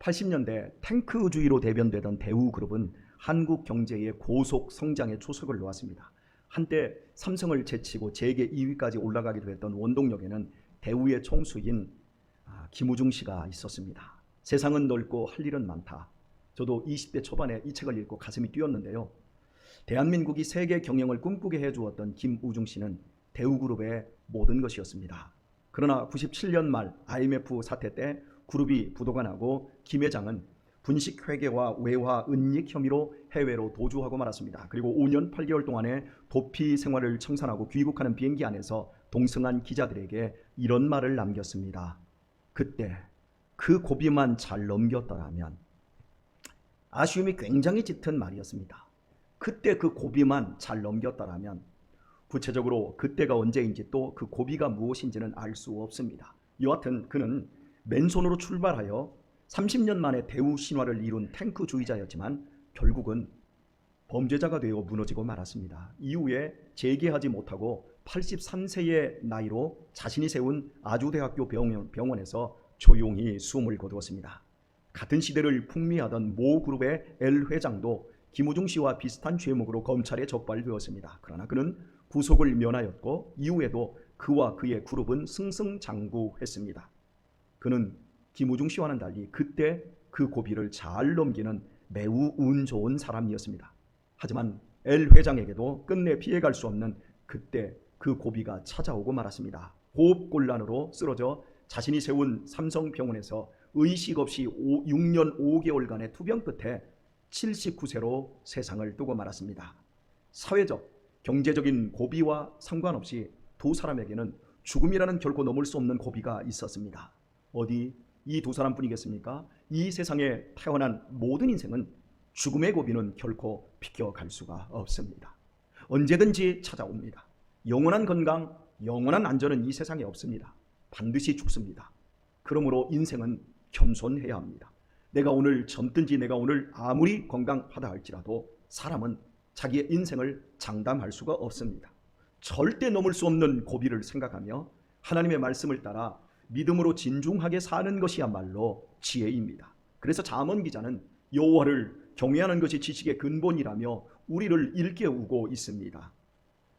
80년대 탱크주의로 대변되던 대우그룹은 한국 경제의 고속 성장에 초석을 놓았습니다. 한때 삼성을 제치고 재계 2위까지 올라가기도 했던 원동력에는 대우의 총수인 김우중 씨가 있었습니다. 세상은 넓고 할 일은 많다. 저도 20대 초반에 이 책을 읽고 가슴이 뛰었는데요. 대한민국이 세계 경영을 꿈꾸게 해주었던 김우중 씨는 대우그룹의 모든 것이었습니다. 그러나 97년 말 IMF 사태 때 그룹이 부도가 나고 김 회장은 분식회계와 외화 은닉 혐의로 해외로 도주하고 말았습니다. 그리고 5년 8개월 동안의 도피 생활을 청산하고 귀국하는 비행기 안에서 동승한 기자들에게 이런 말을 남겼습니다. 그때 그 고비만 잘 넘겼더라면. 아쉬움이 굉장히 짙은 말이었습니다. 그때 그 고비만 잘 넘겼더라면. 구체적으로 그때가 언제인지 또 그 고비가 무엇인지는 알 수 없습니다. 여하튼 그는 맨손으로 출발하여 30년 만에 대우 신화를 이룬 탱크주의자였지만 결국은 범죄자가 되어 무너지고 말았습니다. 이후에 재개하지 못하고 83세의 나이로 자신이 세운 아주대학교 병원에서 조용히 숨을 거두었습니다. 같은 시대를 풍미하던 모 그룹의 L 회장도 김우중 씨와 비슷한 죄목으로 검찰에 적발되었습니다. 그러나 그는 구속을 면하였고 이후에도 그와 그의 그룹은 승승장구했습니다. 그는 김우중 씨와는 달리 그때 그 고비를 잘 넘기는 매우 운 좋은 사람이었습니다. 하지만 L 회장에게도 끝내 피해갈 수 없는 그때 그 고비가 찾아오고 말았습니다. 호흡곤란으로 쓰러져 자신이 세운 삼성병원에서 의식 없이 6년 5개월간의 투병 끝에 79세로 세상을 뜨고 말았습니다. 사회적, 경제적인 고비와 상관없이 두 사람에게는 죽음이라는 결코 넘을 수 없는 고비가 있었습니다. 어디 이 두 사람뿐이겠습니까? 이 세상에 태어난 모든 인생은 죽음의 고비는 결코 비껴갈 수가 없습니다. 언제든지 찾아옵니다. 영원한 건강, 영원한 안전은 이 세상에 없습니다. 반드시 죽습니다. 그러므로 인생은 겸손해야 합니다. 내가 오늘 젊든지 내가 오늘 아무리 건강하다 할지라도 사람은 자기의 인생을 장담할 수가 없습니다. 절대 넘을 수 없는 고비를 생각하며 하나님의 말씀을 따라 믿음으로 진중하게 사는 것이야말로 지혜입니다. 그래서 잠언 기자는 여호와를 경외하는 것이 지식의 근본이라며 우리를 일깨우고 있습니다.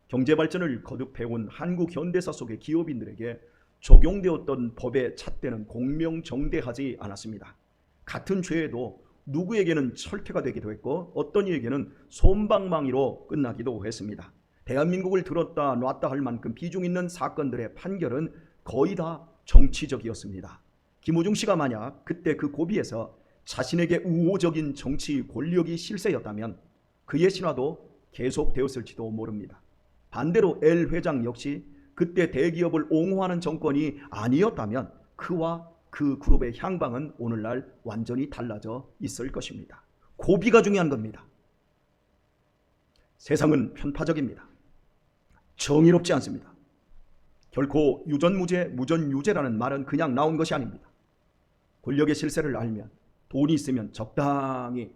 경제발전을 거듭해온 한국 현대사 속의 기업인들에게 적용되었던 법의 잣대는 공명정대하지 않았습니다. 같은 죄에도 누구에게는 철퇴가 되기도 했고 어떤 이에게는 솜방망이로 끝나기도 했습니다. 대한민국을 들었다 놨다 할 만큼 비중 있는 사건들의 판결은 거의 다 정치적이었습니다. 김우중 씨가 만약 그때 그 고비에서 자신에게 우호적인 정치 권력이 실세였다면 그의 신화도 계속되었을지도 모릅니다. 반대로 L 회장 역시 그때 대기업을 옹호하는 정권이 아니었다면 그와 그 그룹의 향방은 오늘날 완전히 달라져 있을 것입니다. 고비가 중요한 겁니다. 세상은 편파적입니다. 정의롭지 않습니다. 결코 유전무죄, 무전유죄라는 말은 그냥 나온 것이 아닙니다. 권력의 실세를 알면 돈이 있으면 적당히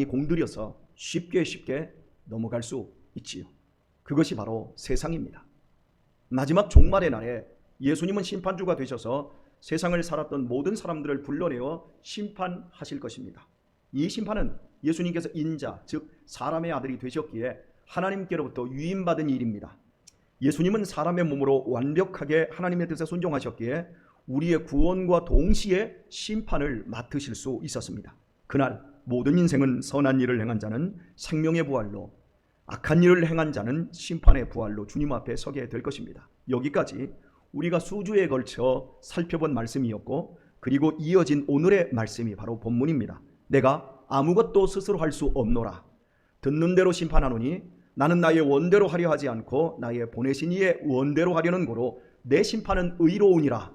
공들여서 쉽게 넘어갈 수 있지요. 그것이 바로 세상입니다. 마지막 종말의 날에 예수님은 심판주가 되셔서 세상을 살았던 모든 사람들을 불러내어 심판하실 것입니다. 이 심판은 예수님께서 인자, 즉 사람의 아들이 되셨기에 하나님께로부터 위임받은 일입니다. 예수님은 사람의 몸으로 완벽하게 하나님의 뜻에 순종하셨기에 우리의 구원과 동시에 심판을 맡으실 수 있었습니다. 그날 모든 인생은 선한 일을 행한 자는 생명의 부활로, 악한 일을 행한 자는 심판의 부활로 주님 앞에 서게 될 것입니다. 여기까지 우리가 수주에 걸쳐 살펴본 말씀이었고 그리고 이어진 오늘의 말씀이 바로 본문입니다. 내가 아무것도 스스로 할 수 없노라. 듣는 대로 심판하노니 나는 나의 원대로 하려 하지 않고 나의 보내신 이의 원대로 하려는 고로 내 심판은 의로우니라.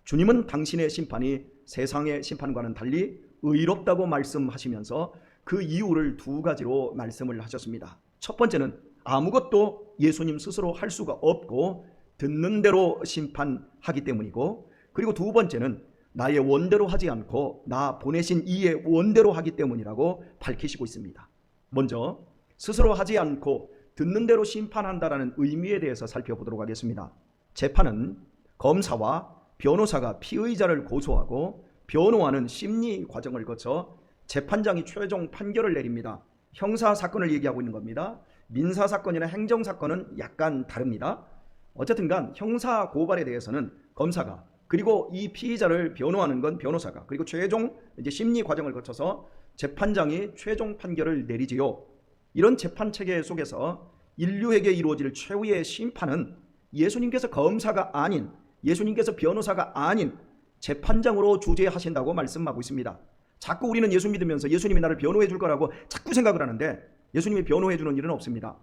주님은 당신의 심판이 세상의 심판과는 달리 의롭다고 말씀하시면서 그 이유를 두 가지로 말씀을 하셨습니다. 첫 번째는 아무것도 예수님 스스로 할 수가 없고 듣는 대로 심판하기 때문이고, 그리고 두 번째는 나의 원대로 하지 않고 나 보내신 이의 원대로 하기 때문이라고 밝히시고 있습니다. 먼저 스스로 하지 않고 듣는 대로 심판한다라는 의미에 대해서 살펴보도록 하겠습니다. 재판은 검사와 변호사가 피의자를 고소하고 변호하는 심리 과정을 거쳐 재판장이 최종 판결을 내립니다. 형사 사건을 얘기하고 있는 겁니다. 민사 사건이나 행정 사건은 약간 다릅니다. 어쨌든 간 형사 고발에 대해서는 검사가, 그리고 이 피의자를 변호하는 건 변호사가, 그리고 최종 이제 심리 과정을 거쳐서 재판장이 최종 판결을 내리지요. 이런 재판 체계 속에서 인류에게 이루어질 최후의 심판은 예수님께서 검사가 아닌, 예수님께서 변호사가 아닌 재판장으로 주재하신다고 말씀하고 있습니다. 자꾸 우리는 예수 믿으면서 예수님이 나를 변호해 줄 거라고 자꾸 생각을 하는데 예수님이 변호해 주는 일은 없습니다.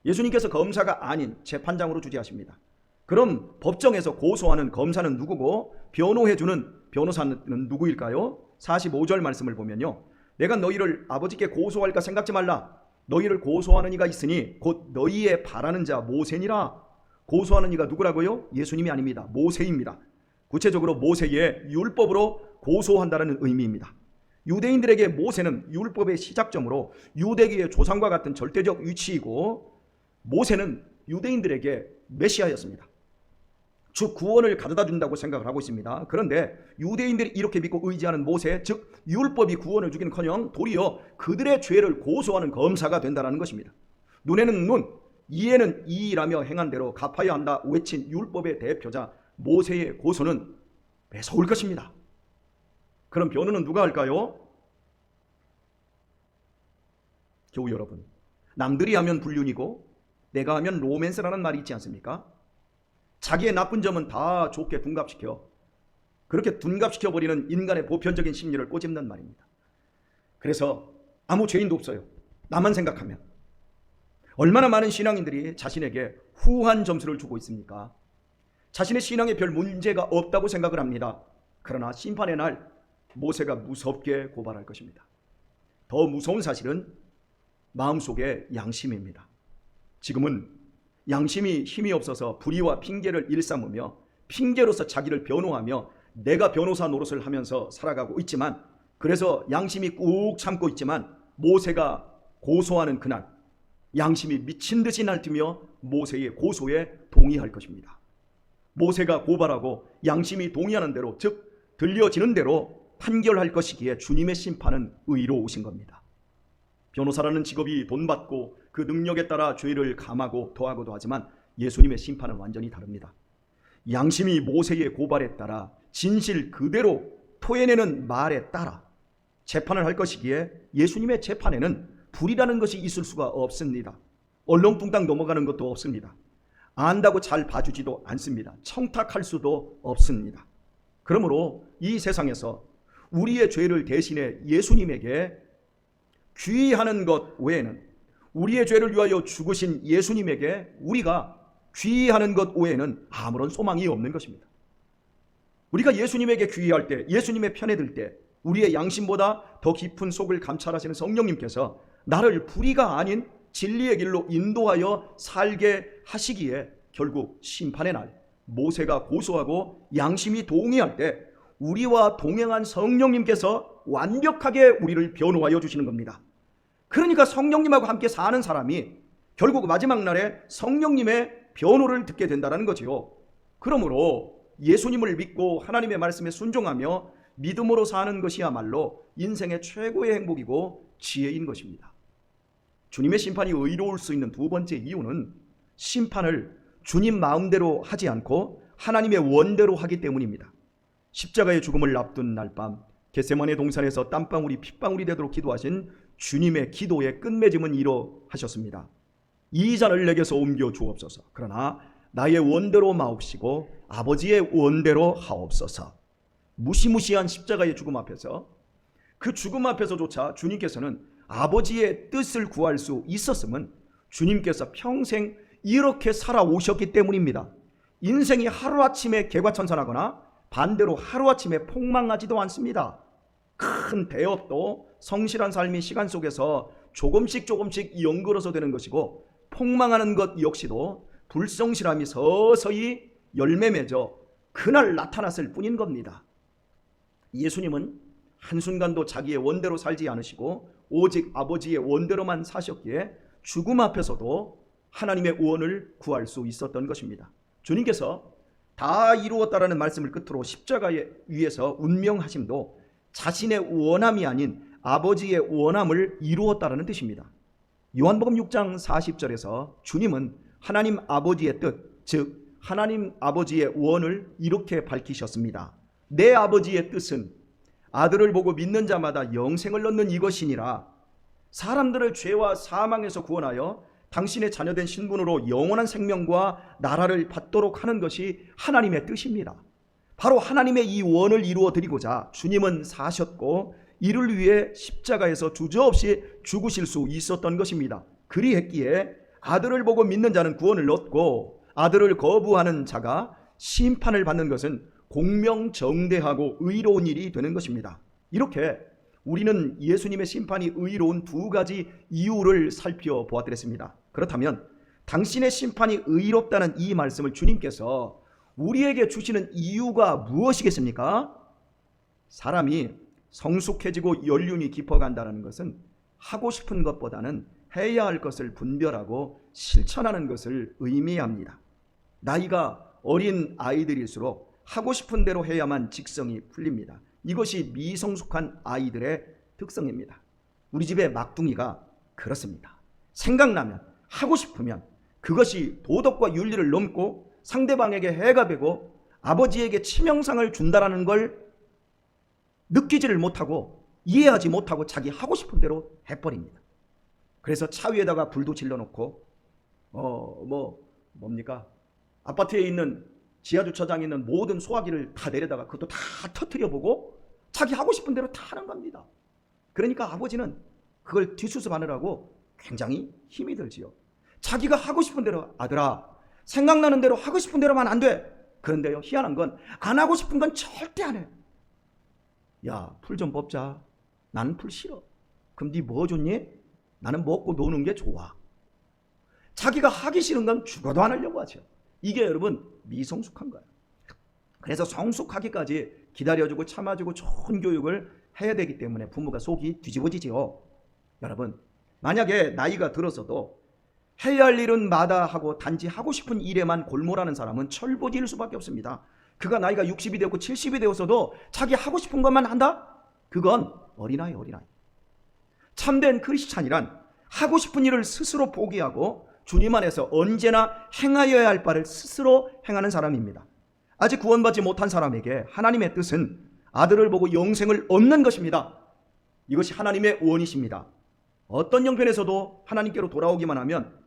예수님께서 검사가 아닌 재판장으로 주재하십니다. 그럼 법정에서 고소하는 검사는 누구고 변호해 주는 변호사는 누구일까요? 45절 말씀을 보면요, 내가 너희를 아버지께 고소할까 생각지 말라. 너희를 고소하는 이가 있으니 곧 너희의 바라는 자 모세니라. 고소하는 이가 누구라고요? 예수님이 아닙니다. 모세입니다. 구체적으로 모세의 율법으로 고소한다는 의미입니다. 유대인들에게 모세는 율법의 시작점으로 유대계의 조상과 같은 절대적 위치이고, 모세는 유대인들에게 메시아였습니다. 즉 구원을 가져다 준다고 생각을 하고 있습니다. 그런데 유대인들이 이렇게 믿고 의지하는 모세, 즉 율법이 구원을 주기는커녕 도리어 그들의 죄를 고소하는 검사가 된다는 것입니다. 눈에는 눈, 이에는 이라며 행한 대로 갚아야 한다 외친 율법의 대표자 모세의 고소는 매서울 것입니다. 그럼 변호는 누가 할까요? 교우 여러분, 남들이 하면 불륜이고 내가 하면 로맨스라는 말이 있지 않습니까? 자기의 나쁜 점은 다 좋게 둔갑시켜, 그렇게 둔갑시켜버리는 인간의 보편적인 심리를 꼬집는 말입니다. 그래서 아무 죄인도 없어요, 나만 생각하면. 얼마나 많은 신앙인들이 자신에게 후한 점수를 주고 있습니까? 자신의 신앙에 별 문제가 없다고 생각을 합니다. 그러나 심판의 날 모세가 무섭게 고발할 것입니다. 더 무서운 사실은 마음속의 양심입니다. 지금은 양심이 힘이 없어서 불의와 핑계를 일삼으며 핑계로서 자기를 변호하며 내가 변호사 노릇을 하면서 살아가고 있지만, 그래서 양심이 꾹 참고 있지만 모세가 고소하는 그날 양심이 미친 듯이 날뛰며 모세의 고소에 동의할 것입니다. 모세가 고발하고 양심이 동의하는 대로, 즉 들려지는 대로 판결할 것이기에 주님의 심판은 의로우신 겁니다. 변호사라는 직업이 돈 받고 그 능력에 따라 죄를 감하고 더하고도 하지만 예수님의 심판은 완전히 다릅니다. 양심이 모세의 고발에 따라 진실 그대로 토해내는 말에 따라 재판을 할 것이기에 예수님의 재판에는 불이라는 것이 있을 수가 없습니다. 얼렁뚱땅 넘어가는 것도 없습니다. 안다고 잘 봐주지도 않습니다. 청탁할 수도 없습니다. 그러므로 이 세상에서 우리의 죄를 대신해 예수님에게 귀의하는 것 외에는, 우리의 죄를 위하여 죽으신 예수님에게 우리가 귀의하는 것 외에는 아무런 소망이 없는 것입니다. 우리가 예수님에게 귀의할 때, 예수님의 편에 들 때 우리의 양심보다 더 깊은 속을 감찰하시는 성령님께서 나를 불의가 아닌 진리의 길로 인도하여 살게 하시기에 결국 심판의 날 모세가 고소하고 양심이 동의할 때 우리와 동행한 성령님께서 완벽하게 우리를 변호하여 주시는 겁니다. 그러니까 성령님하고 함께 사는 사람이 결국 마지막 날에 성령님의 변호를 듣게 된다는 거지요. 그러므로 예수님을 믿고 하나님의 말씀에 순종하며 믿음으로 사는 것이야말로 인생의 최고의 행복이고 지혜인 것입니다. 주님의 심판이 의로울 수 있는 두 번째 이유는 심판을 주님 마음대로 하지 않고 하나님의 원대로 하기 때문입니다. 십자가의 죽음을 앞둔 날 밤 겟세마네 동산에서 땀방울이 핏방울이 되도록 기도하신 주님의 기도의 끝맺음은 이러하셨습니다. 이 잔을 내게서 옮겨 주옵소서. 그러나 나의 원대로 마옵시고 아버지의 원대로 하옵소서. 무시무시한 십자가의 죽음 앞에서, 그 죽음 앞에서조차 주님께서는 아버지의 뜻을 구할 수 있었음은 주님께서 평생 이렇게 살아오셨기 때문입니다. 인생이 하루아침에 개과천선하거나 반대로 하루아침에 폭망하지도 않습니다. 큰 대업도 성실한 삶이 시간 속에서 조금씩 연결해서 되는 것이고, 폭망하는 것 역시도 불성실함이 서서히 열매 맺어 그날 나타났을 뿐인 겁니다. 예수님은 한순간도 자기의 원대로 살지 않으시고 오직 아버지의 원대로만 사셨기에 죽음 앞에서도 하나님의 구원을 구할 수 있었던 것입니다. 주님께서 다 이루었다라는 말씀을 끝으로 십자가에 위에서 운명하심도 자신의 원함이 아닌 아버지의 원함을 이루었다라는 뜻입니다. 요한복음 6장 40절에서 주님은 하나님 아버지의 뜻, 즉 하나님 아버지의 원을 이렇게 밝히셨습니다. 내 아버지의 뜻은 아들을 보고 믿는 자마다 영생을 얻는 이것이니라. 사람들을 죄와 사망에서 구원하여 당신의 자녀된 신분으로 영원한 생명과 나라를 받도록 하는 것이 하나님의 뜻입니다. 바로 하나님의 이 원을 이루어 드리고자 주님은 사셨고 이를 위해 십자가에서 주저없이 죽으실 수 있었던 것입니다. 그리했기에 아들을 보고 믿는 자는 구원을 얻고 아들을 거부하는 자가 심판을 받는 것은 공명정대하고 의로운 일이 되는 것입니다. 이렇게 우리는 예수님의 심판이 의로운 두 가지 이유를 살펴보았습니다. 그렇다면 당신의 심판이 의롭다는 이 말씀을 주님께서 우리에게 주시는 이유가 무엇이겠습니까? 사람이 성숙해지고 연륜이 깊어간다는 것은 하고 싶은 것보다는 해야 할 것을 분별하고 실천하는 것을 의미합니다. 나이가 어린 아이들일수록 하고 싶은 대로 해야만 직성이 풀립니다. 이것이 미성숙한 아이들의 특성입니다. 우리 집의 막둥이가 그렇습니다. 생각나면 하고 싶으면 그것이 도덕과 윤리를 넘고 상대방에게 해가 되고 아버지에게 치명상을 준다라는 걸 느끼지를 못하고 이해하지 못하고 자기 하고 싶은 대로 해버립니다. 그래서 차 위에다가 불도 질러놓고 뭡니까? 아파트에 있는 지하주차장에 있는 모든 소화기를 다 내려다가 그것도 다 터뜨려보고 자기 하고 싶은 대로 다 하는 겁니다. 그러니까 아버지는 그걸 뒷수습하느라고 굉장히 힘이 들지요. 자기가 하고 싶은 대로, 아들아 생각나는 대로 하고 싶은 대로만 안 돼. 그런데요, 희한한 건 안 하고 싶은 건 절대 안 해. 야, 풀 좀 뽑자. 나는 풀 싫어. 그럼 네 뭐 좋니? 나는 먹고 노는 게 좋아. 자기가 하기 싫은 건 죽어도 안 하려고 하죠. 이게 여러분 미성숙한 거예요. 그래서 성숙하기까지 기다려주고 참아주고 좋은 교육을 해야 되기 때문에 부모가 속이 뒤집어지죠. 여러분, 만약에 나이가 들어서도 해야 할 일은 마다하고 단지 하고 싶은 일에만 골몰하는 사람은 철부지일 수밖에 없습니다. 그가 나이가 60이 되었고 70이 되었어도 자기 하고 싶은 것만 한다? 그건 어린아이. 참된 크리스찬이란 하고 싶은 일을 스스로 포기하고 주님 안에서 언제나 행하여야 할 바를 스스로 행하는 사람입니다. 아직 구원받지 못한 사람에게 하나님의 뜻은 아들을 보고 영생을 얻는 것입니다. 이것이 하나님의 원이십니다. 어떤 형편에서도 하나님께로 돌아오기만 하면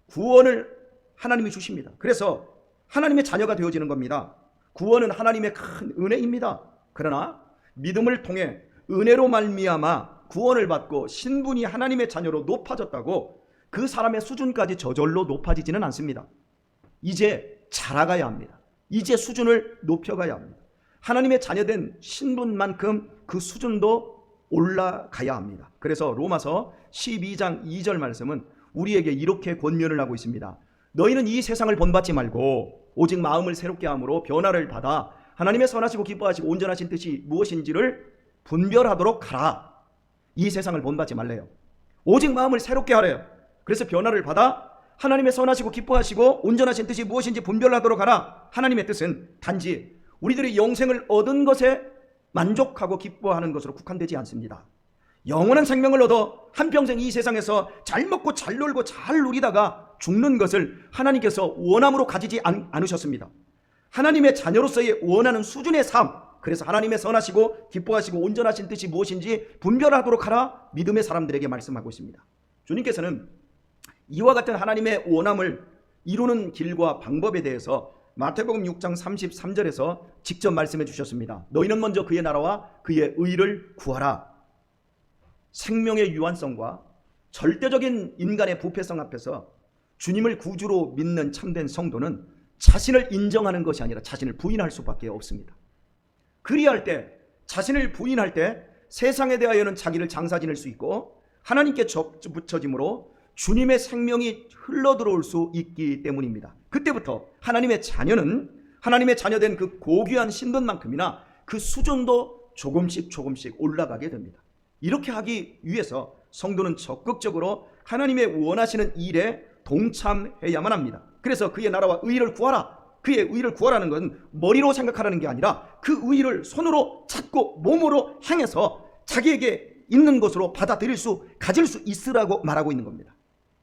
구원을 하나님이 주십니다. 그래서 하나님의 자녀가 되어지는 겁니다. 구원은 하나님의 큰 은혜입니다. 그러나 믿음을 통해 은혜로 말미암아 구원을 받고 신분이 하나님의 자녀로 높아졌다고 그 사람의 수준까지 저절로 높아지지는 않습니다. 이제 자라가야 합니다. 이제 수준을 높여가야 합니다. 하나님의 자녀된 신분만큼 그 수준도 올라가야 합니다. 그래서 로마서 12장 2절 말씀은 우리에게 이렇게 권면을 하고 있습니다. 너희는 이 세상을 본받지 말고 오직 마음을 새롭게 함으로 변화를 받아 하나님의 선하시고 기뻐하시고 온전하신 뜻이 무엇인지를 분별하도록 하라. 이 세상을 본받지 말래요. 오직 마음을 새롭게 하래요. 그래서 변화를 받아 하나님의 선하시고 기뻐하시고 온전하신 뜻이 무엇인지 분별하도록 하라. 하나님의 뜻은 단지 우리들이 영생을 얻은 것에 만족하고 기뻐하는 것으로 국한되지 않습니다. 영원한 생명을 얻어 한평생 이 세상에서 잘 먹고 잘 놀고 잘 누리다가 죽는 것을 하나님께서 원함으로 가지지 않으셨습니다. 하나님의 자녀로서의 원하는 수준의 삶, 그래서 하나님의 선하시고 기뻐하시고 온전하신 뜻이 무엇인지 분별하도록 하라. 믿음의 사람들에게 말씀하고 있습니다. 주님께서는 이와 같은 하나님의 원함을 이루는 길과 방법에 대해서 마태복음 6장 33절에서 직접 말씀해 주셨습니다. 너희는 먼저 그의 나라와 그의 의를 구하라. 생명의 유한성과 절대적인 인간의 부패성 앞에서 주님을 구주로 믿는 참된 성도는 자신을 인정하는 것이 아니라 자신을 부인할 수밖에 없습니다. 그리할 때, 자신을 부인할 때 세상에 대하여는 자기를 장사 지낼 수 있고 하나님께 붙여짐으로 주님의 생명이 흘러들어올 수 있기 때문입니다. 그때부터 하나님의 자녀는 하나님의 자녀된 그 고귀한 신분만큼이나 그 수준도 조금씩 올라가게 됩니다. 이렇게 하기 위해서 성도는 적극적으로 하나님의 원하시는 일에 동참해야만 합니다. 그래서 그의 나라와 의를 구하라. 그의 의를 구하라는 것은 머리로 생각하라는 게 아니라 그 의를 손으로 찾고 몸으로 행해서 자기에게 있는 것으로 받아들일 수, 가질 수 있으라고 말하고 있는 겁니다.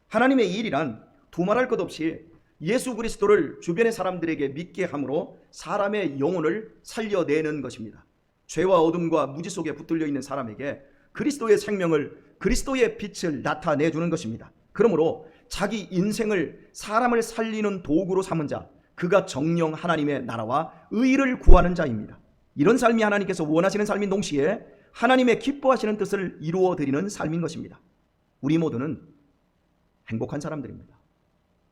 하나님의 일이란 두말할 것 없이 예수 그리스도를 주변의 사람들에게 믿게 함으로 사람의 영혼을 살려내는 것입니다. 죄와 어둠과 무지 속에 붙들려 있는 사람에게 그리스도의 생명을, 그리스도의 빛을 나타내주는 것입니다. 그러므로 자기 인생을 사람을 살리는 도구로 삼은 자, 그가 정령 하나님의 나라와 의를 구하는 자입니다. 이런 삶이 하나님께서 원하시는 삶인 동시에 하나님의 기뻐하시는 뜻을 이루어드리는 삶인 것입니다. 우리 모두는 행복한 사람들입니다.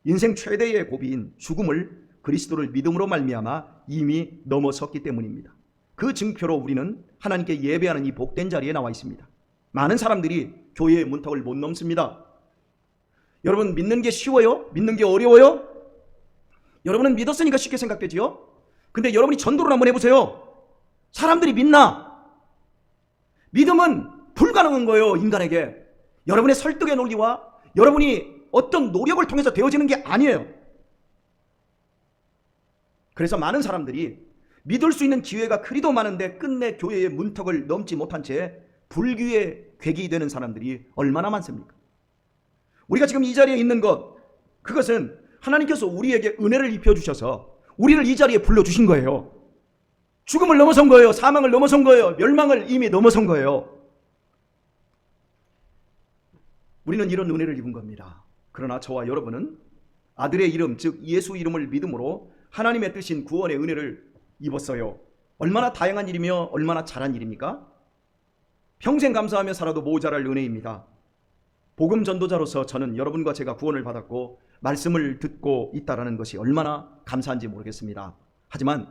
인생 최대의 고비인 죽음을 그리스도를 믿음으로 말미암아 이미 넘어섰기 때문입니다. 그 증표로 우리는 하나님께 예배하는 이 복된 자리에 나와 있습니다. 많은 사람들이 교회의 문턱을 못 넘습니다. 여러분, 믿는 게 쉬워요? 믿는 게 어려워요? 여러분은 믿었으니까 쉽게 생각되지요? 근데 여러분이 전도를 한번 해보세요. 사람들이 믿나? 믿음은 불가능한 거예요, 인간에게. 여러분의 설득의 논리와 여러분이 어떤 노력을 통해서 되어지는 게 아니에요. 그래서 많은 사람들이 믿을 수 있는 기회가 그리도 많은데 끝내 교회의 문턱을 넘지 못한 채 불교의 객이 되는 사람들이 얼마나 많습니까? 우리가 지금 이 자리에 있는 것, 그것은 하나님께서 우리에게 은혜를 입혀주셔서 우리를 이 자리에 불러주신 거예요. 죽음을 넘어선 거예요. 사망을 넘어선 거예요. 멸망을 이미 넘어선 거예요. 우리는 이런 은혜를 입은 겁니다. 그러나 저와 여러분은 아들의 이름, 즉 예수 이름을 믿음으로 하나님의 뜻인 구원의 은혜를 입었어요. 얼마나 다양한 일이며 얼마나 잘한 일입니까? 평생 감사하며 살아도 모자랄 은혜입니다. 복음 전도자로서 저는 여러분과 제가 구원을 받았고 말씀을 듣고 있다는 것이 얼마나 감사한지 모르겠습니다. 하지만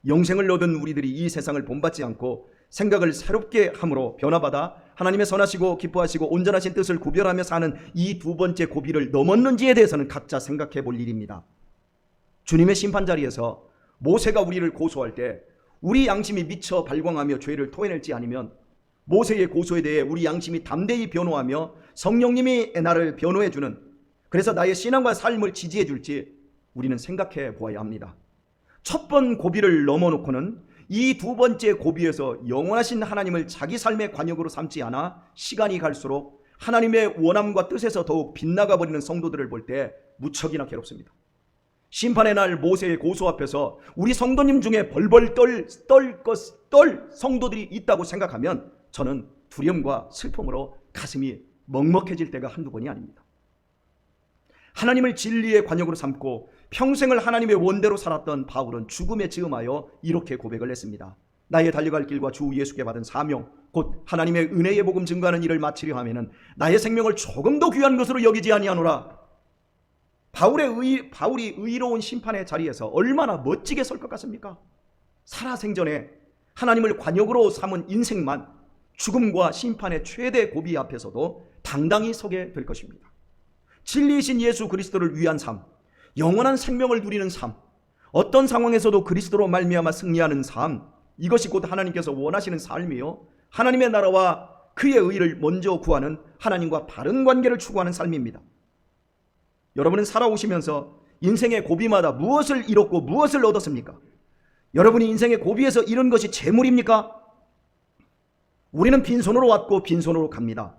영생을 얻은 우리들이 이 세상을 본받지 않고 생각을 새롭게 함으로 변화받아 하나님의 선하시고 기뻐하시고 온전하신 뜻을 구별하며 사는 이 두 번째 고비를 넘었는지에 대해서는 각자 생각해 볼 일입니다. 주님의 심판 자리에서 모세가 우리를 고소할 때 우리 양심이 미쳐 발광하며 죄를 토해낼지 아니면 모세의 고소에 대해 우리 양심이 담대히 변호하며 성령님이 나를 변호해 주는, 그래서 나의 신앙과 삶을 지지해 줄지 우리는 생각해 보아야 합니다. 첫 번 고비를 넘어놓고는 이 두 번째 고비에서 영원하신 하나님을 자기 삶의 관역으로 삼지 않아 시간이 갈수록 하나님의 원함과 뜻에서 더욱 빗나가 버리는 성도들을 볼 때 무척이나 괴롭습니다. 심판의 날 모세의 고소 앞에서 우리 성도님 중에 벌벌 떨 성도들이 있다고 생각하면 저는 두려움과 슬픔으로 가슴이 먹먹해질 때가 한두 번이 아닙니다. 하나님을 진리의 관역으로 삼고 평생을 하나님의 원대로 살았던 바울은 죽음에 즈음하여 이렇게 고백을 했습니다. 나의 달려갈 길과 주 예수께 받은 사명, 곧 하나님의 은혜의 복음 증거하는 일을 마치려 하면은 나의 생명을 조금도 귀한 것으로 여기지 아니하노라. 바울이 의로운 심판의 자리에서 얼마나 멋지게 설 것 같습니까? 살아생전에 하나님을 관역으로 삼은 인생만 죽음과 심판의 최대 고비 앞에서도 당당히 서게 될 것입니다. 진리이신 예수 그리스도를 위한 삶, 영원한 생명을 누리는 삶, 어떤 상황에서도 그리스도로 말미암아 승리하는 삶, 이것이 곧 하나님께서 원하시는 삶이요, 하나님의 나라와 그의 의를 먼저 구하는 하나님과 바른 관계를 추구하는 삶입니다. 여러분은 살아오시면서 인생의 고비마다 무엇을 잃었고 무엇을 얻었습니까? 여러분이 인생의 고비에서 잃은 것이 재물입니까? 우리는 빈손으로 왔고 빈손으로 갑니다.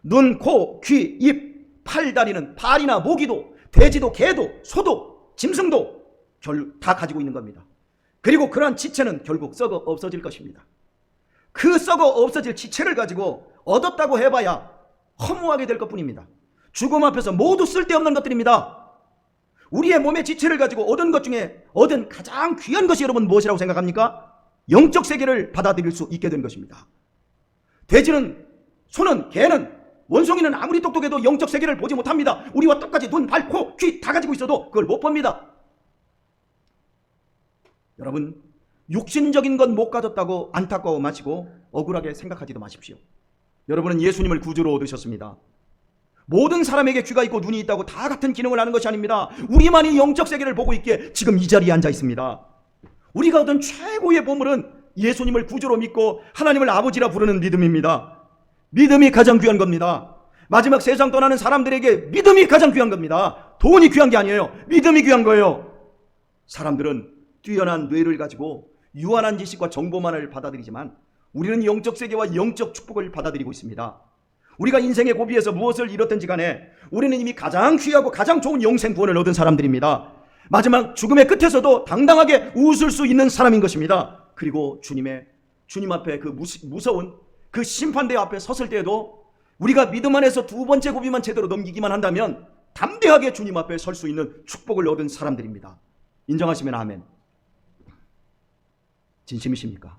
눈, 코, 귀, 입, 팔, 다리는 발이나 모기도, 돼지도, 개도, 소도, 짐승도 다 가지고 있는 겁니다. 그리고 그러한 지체는 결국 썩어 없어질 것입니다. 그 썩어 없어질 지체를 가지고 얻었다고 해봐야 허무하게 될 것뿐입니다. 죽음 앞에서 모두 쓸데없는 것들입니다. 우리의 몸의 지체를 가지고 얻은 것 중에 얻은 가장 귀한 것이 여러분 무엇이라고 생각합니까? 영적 세계를 받아들일 수 있게 된 것입니다. 돼지는, 소는, 개는, 원숭이는 아무리 똑똑해도 영적 세계를 보지 못합니다. 우리와 똑같이 눈, 발, 코, 귀 다 가지고 있어도 그걸 못 봅니다. 여러분, 육신적인 건 못 가졌다고 안타까워 마시고 억울하게 생각하지도 마십시오. 여러분은 예수님을 구주로 얻으셨습니다. 모든 사람에게 귀가 있고 눈이 있다고 다 같은 기능을 하는 것이 아닙니다. 우리만이 영적 세계를 보고 있기에 지금 이 자리에 앉아 있습니다. 우리가 얻은 최고의 보물은 예수님을 구주로 믿고 하나님을 아버지라 부르는 믿음입니다. 믿음이 가장 귀한 겁니다. 마지막 세상 떠나는 사람들에게 믿음이 가장 귀한 겁니다. 돈이 귀한 게 아니에요. 믿음이 귀한 거예요. 사람들은 뛰어난 뇌를 가지고 유한한 지식과 정보만을 받아들이지만 우리는 영적 세계와 영적 축복을 받아들이고 있습니다. 우리가 인생의 고비에서 무엇을 잃었든지 간에 우리는 이미 가장 귀하고 가장 좋은 영생 구원을 얻은 사람들입니다. 마지막 죽음의 끝에서도 당당하게 웃을 수 있는 사람인 것입니다. 그리고 주님 앞에 그 무서운 그 심판대 앞에 섰을 때에도 우리가 믿음 안에서 두 번째 고비만 제대로 넘기기만 한다면 담대하게 주님 앞에 설 수 있는 축복을 얻은 사람들입니다. 인정하시면 아멘. 진심이십니까?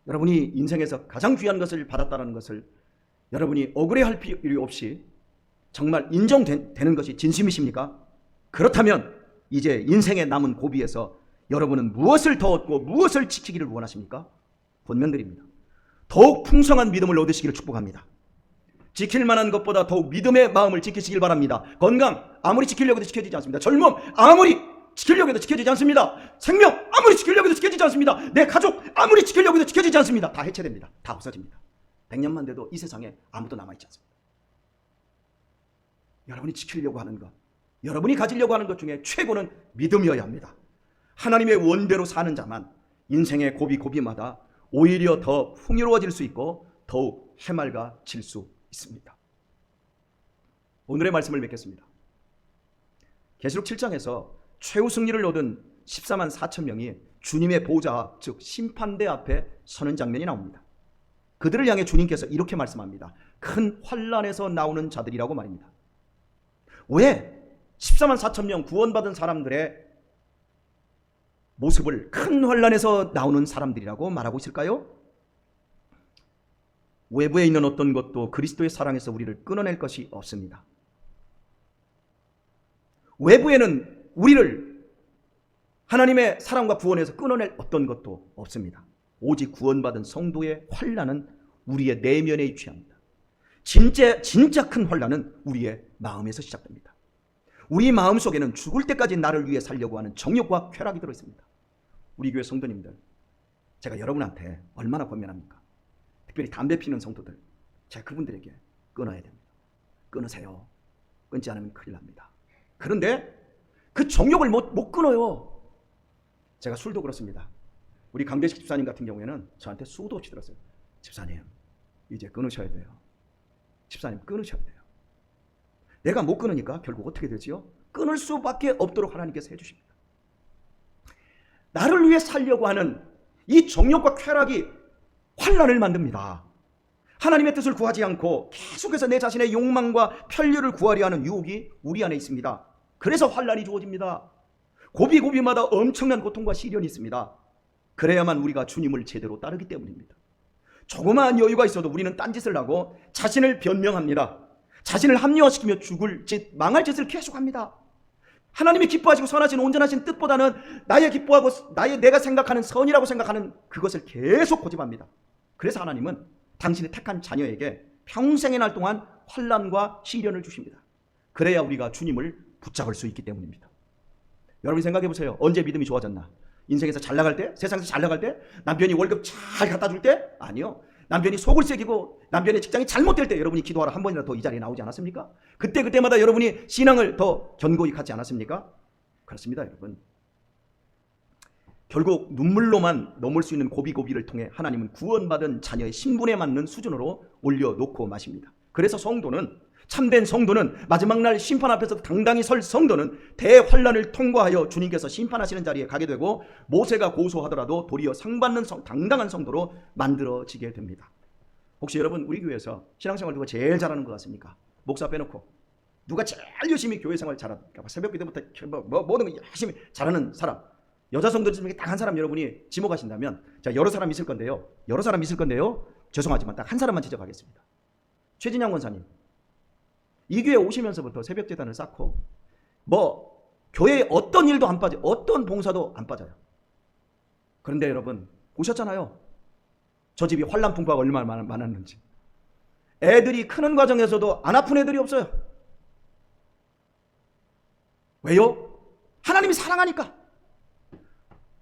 여러분이 인생에서 가장 귀한 것을 받았다는 것을 여러분이 억울해할 필요 없이 정말 인정되는 것이 진심이십니까? 그렇다면 이제 인생의 남은 고비에서 여러분은 무엇을 더 얻고 무엇을 지키기를 원하십니까? 권면드립니다. 더욱 풍성한 믿음을 얻으시기를 축복합니다. 지킬 만한 것보다 더욱 믿음의 마음을 지키시길 바랍니다. 건강 아무리 지키려고 해도 지켜지지 않습니다. 젊음 아무리 지키려고 해도 지켜지지 않습니다. 생명 아무리 지키려고 해도 지켜지지 않습니다. 내 가족 아무리 지키려고 해도 지켜지지 않습니다. 다 해체됩니다. 다 없어집니다. 100년만 돼도 이 세상에 아무도 남아있지 않습니다. 여러분이 지키려고 하는 것, 여러분이 가지려고 하는 것 중에 최고는 믿음이어야 합니다. 하나님의 원대로 사는 자만 인생의 고비마다 오히려 더 풍요로워질 수 있고 더욱 해맑아질 수 있습니다. 오늘의 말씀을 맺겠습니다. 계시록 7장에서 최후 승리를 얻은 14만 4천 명이 주님의 보좌, 즉 심판대 앞에 서는 장면이 나옵니다. 그들을 향해 주님께서 이렇게 말씀합니다. 큰 환난에서 나오는 자들이라고 말입니다. 왜 14만 4천 명 구원받은 사람들의 모습을 큰 환난에서 나오는 사람들이라고 말하고 있을까요? 외부에 있는 어떤 것도 그리스도의 사랑에서 우리를 끊어낼 것이 없습니다. 외부에는 우리를 하나님의 사랑과 구원에서 끊어낼 어떤 것도 없습니다. 오직 구원받은 성도의 환난은 우리의 내면에 위치합니다. 진짜 큰 환난은 우리의 마음에서 시작됩니다. 우리 마음속에는 죽을 때까지 나를 위해 살려고 하는 정욕과 쾌락이 들어있습니다. 우리 교회 성도님들, 제가 여러분한테 얼마나 권면합니까? 특별히 담배 피는 성도들, 제가 그분들에게 끊어야 됩니다. 끊으세요. 끊지 않으면 큰일 납니다. 그런데 그 정욕을 못 끊어요. 제가 술도 그렇습니다. 우리 강대식 집사님 같은 경우에는 저한테 수도 없이 들었어요. 집사님, 이제 끊으셔야 돼요. 집사님, 끊으셔야 돼요. 내가 못 끊으니까 결국 어떻게 되지요? 끊을 수밖에 없도록 하나님께서 해주십니다. 나를 위해 살려고 하는 이 정욕과 쾌락이 환난을 만듭니다. 하나님의 뜻을 구하지 않고 계속해서 내 자신의 욕망과 편리를 구하려 하는 유혹이 우리 안에 있습니다. 그래서 환난이 주어집니다. 고비마다 엄청난 고통과 시련이 있습니다. 그래야만 우리가 주님을 제대로 따르기 때문입니다. 조그마한 여유가 있어도 우리는 딴짓을 하고 자신을 변명합니다. 자신을 합리화시키며 죽을 짓, 망할 짓을 계속합니다. 하나님이 기뻐하시고 선하신 온전하신 뜻보다는 나의 기뻐하고 내가 생각하는 선이라고 생각하는 그것을 계속 고집합니다. 그래서 하나님은 당신의 택한 자녀에게 평생의 날 동안 환난과 시련을 주십니다. 그래야 우리가 주님을 붙잡을 수 있기 때문입니다. 여러분이 생각해 보세요. 언제 믿음이 좋아졌나? 인생에서 잘 나갈 때? 세상에서 잘 나갈 때? 남편이 월급 잘 갖다 줄 때? 아니요. 남편이 속을 새기고 남편의 직장이 잘못될 때 여러분이 기도하러 한 번이라도 더 이 자리에 나오지 않았습니까? 그때마다 여러분이 신앙을 더 견고히 갖지 않았습니까? 그렇습니다, 여러분. 결국 눈물로만 넘을 수 있는 고비를 통해 하나님은 구원받은 자녀의 신분에 맞는 수준으로 올려놓고 마십니다. 그래서 참된 성도는 마지막 날 심판 앞에서 당당히 설 성도는 대환난을 통과하여 주님께서 심판하시는 자리에 가게 되고 모세가 고소하더라도 도리어 상받는 당당한 성도로 만들어지게 됩니다. 혹시 여러분 우리 교회에서 신앙생활 누가 제일 잘하는 것 같습니까? 목사 빼놓고 누가 제일 열심히 교회생활 잘합니까? 새벽 기도부터 모든 거 열심히 잘하는 사람, 여자 성도들 중에 딱 한 사람 여러분이 지목하신다면, 자, 여러 사람 있을 건데요. 죄송하지만 딱 한 사람만 지적하겠습니다. 최진양 권사님. 이 교회 오시면서부터 새벽 제단을 쌓고 교회에 어떤 일도 안 빠져, 어떤 봉사도 안 빠져요. 그런데 여러분 보셨잖아요. 저 집이 환난 풍파가 얼마나 많았는지. 애들이 크는 과정에서도 안 아픈 애들이 없어요. 왜요? 하나님이 사랑하니까.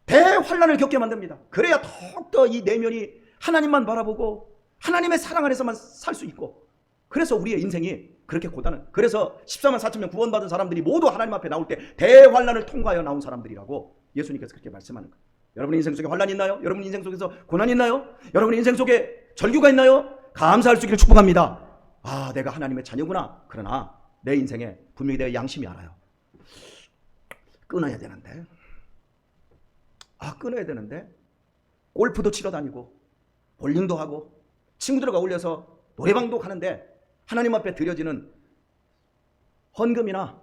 대환난을 겪게 만듭니다. 그래야 더욱더 이 내면이 하나님만 바라보고 하나님의 사랑 안에서만 살 수 있고 그래서 우리의 인생이 그렇게 고단한, 그래서 14만 4천 명 구원받은 사람들이 모두 하나님 앞에 나올 때 대환란을 통과하여 나온 사람들이라고 예수님께서 그렇게 말씀하는 거예요. 여러분 인생 속에 환란이 있나요? 여러분 인생 속에서 고난이 있나요? 여러분 인생 속에 절규가 있나요? 감사할 수 있기를 축복합니다. 아, 내가 하나님의 자녀구나. 그러나 내 인생에 분명히 내 양심이 알아요. 끊어야 되는데, 끊어야 되는데, 골프도 치러 다니고 볼링도 하고 친구들과 어울려서 노래방도 가는데 하나님 앞에 드려지는 헌금이나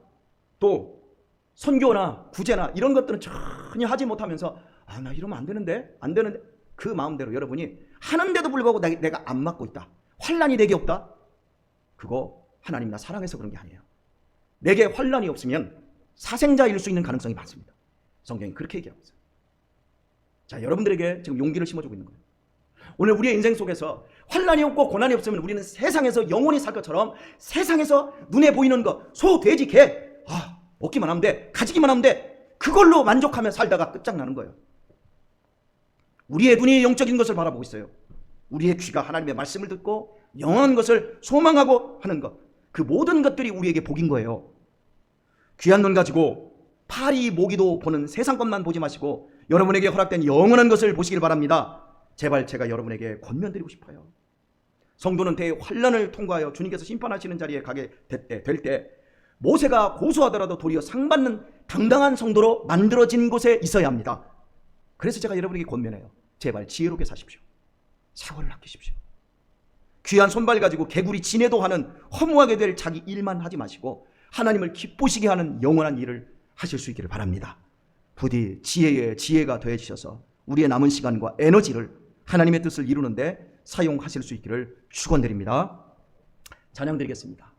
또 선교나 구제나 이런 것들은 전혀 하지 못하면서 나 이러면 안 되는데 그 마음대로 여러분이 하는데도 불구하고 내가 안 맞고 있다, 환난이 내게 없다, 그거 하나님 나 사랑해서 그런 게 아니에요. 내게 환난이 없으면 사생자일 수 있는 가능성이 많습니다. 성경이 그렇게 얘기하고 있어요. 자, 여러분들에게 지금 용기를 심어주고 있는 거예요. 오늘 우리의 인생 속에서 환난이 없고 고난이 없으면 우리는 세상에서 영원히 살 것처럼 세상에서 눈에 보이는 것, 소, 돼지, 개, 먹기만 하면 돼, 가지기만 하면 돼, 그걸로 만족하며 살다가 끝장나는 거예요. 우리의 눈이 영적인 것을 바라보고 있어요. 우리의 귀가 하나님의 말씀을 듣고 영원한 것을 소망하고 하는 것, 그 모든 것들이 우리에게 복인 거예요. 귀한 눈 가지고 파리 모기도 보는 세상 것만 보지 마시고 여러분에게 허락된 영원한 것을 보시길 바랍니다. 제발 제가 여러분에게 권면드리고 싶어요. 성도는 대환란을 통과하여 주님께서 심판하시는 자리에 가게 될 때 모세가 고소하더라도 도리어 상받는 당당한 성도로 만들어진 곳에 있어야 합니다. 그래서 제가 여러분에게 권면해요. 제발 지혜롭게 사십시오. 세월을 아끼십시오. 귀한 손발 가지고 개구리 지내도 하는 허무하게 될 자기 일만 하지 마시고 하나님을 기쁘시게 하는 영원한 일을 하실 수 있기를 바랍니다. 부디 지혜에 지혜가 더해지셔서 우리의 남은 시간과 에너지를 하나님의 뜻을 이루는데 사용하실 수 있기를 축원드립니다. 찬양 드리겠습니다.